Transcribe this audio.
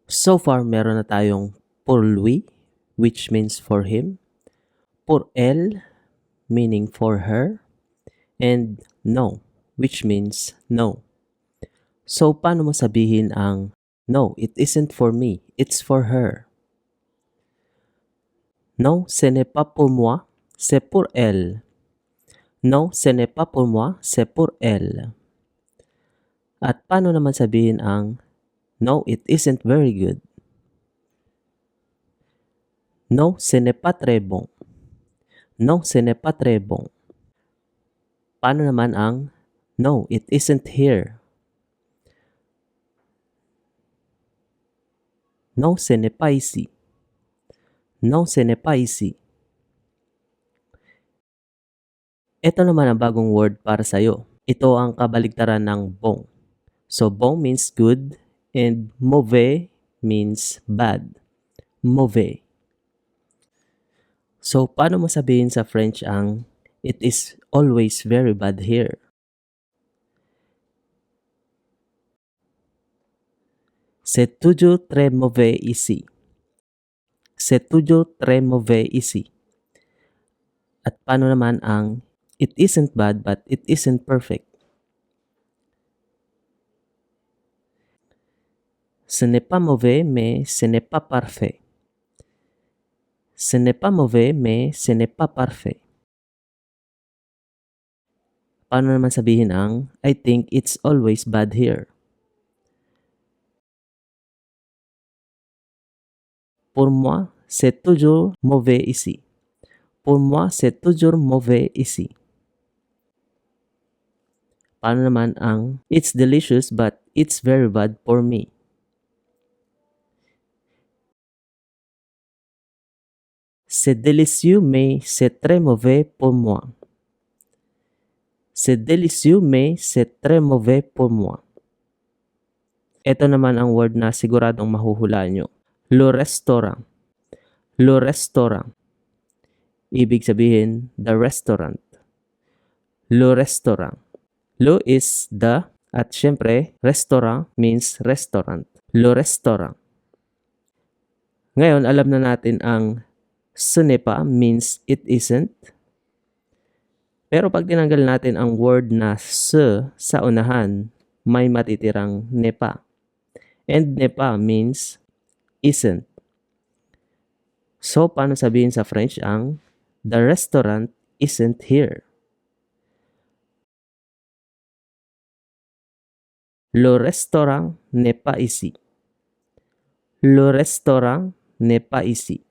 So far, meron na tayong pour lui, which means for him, pour elle, meaning for her, and no, which means no. So, paano mo sabihin ang no, it isn't for me, it's for her? Non, ce n'est pas pour moi, c'est pour elle. Non, ce n'est pas pour moi, c'est pour elle. At paano naman sabihin ang no, it isn't very good? Non, ce n'est pas très bon. Non, ce n'est pas très bon. Paano naman ang no, it isn't here? Non, ce n'est pas ici. Non, ce n'est pas ici. Ito naman ang bagong word para sa'yo. Ito ang kabaligtaran ng bon. So, bon means good and mauvais means bad. Mauvais. So, paano mo sabihin sa French ang it is always very bad here? C'est toujours très mauvais ici. C'est toujours très mauvais ici. At paano naman ang it isn't bad but it isn't perfect? Ce n'est pas mauvais mais ce n'est pas parfait. Ce n'est pas mauvais mais ce n'est pas parfait. Paano naman sabihin ang I think it's always bad here? Pour moi, c'est toujours mauvais ici. Pour moi, c'est toujours mauvais ici. Paano naman ang it's delicious but it's very bad for me? C'est délicieux mais c'est très mauvais pour moi. C'est délicieux mais c'est très mauvais pour moi. Ito naman ang word na siguradong mahuhulaan nyo. Le restaurant. Le restaurant. Ibig sabihin, the restaurant. Le restaurant. Le is the, at syempre, restaurant means restaurant. Le restaurant. Ngayon, alam na natin ang ce n'est pas means it isn't. Pero pag tinanggal natin ang word na se sa unahan, may matitirang n'est pas. And n'est pas means isn't. So, paano sabihin sa French ang the restaurant isn't here? Le restaurant n'est pas ici. Le restaurant n'est pas ici.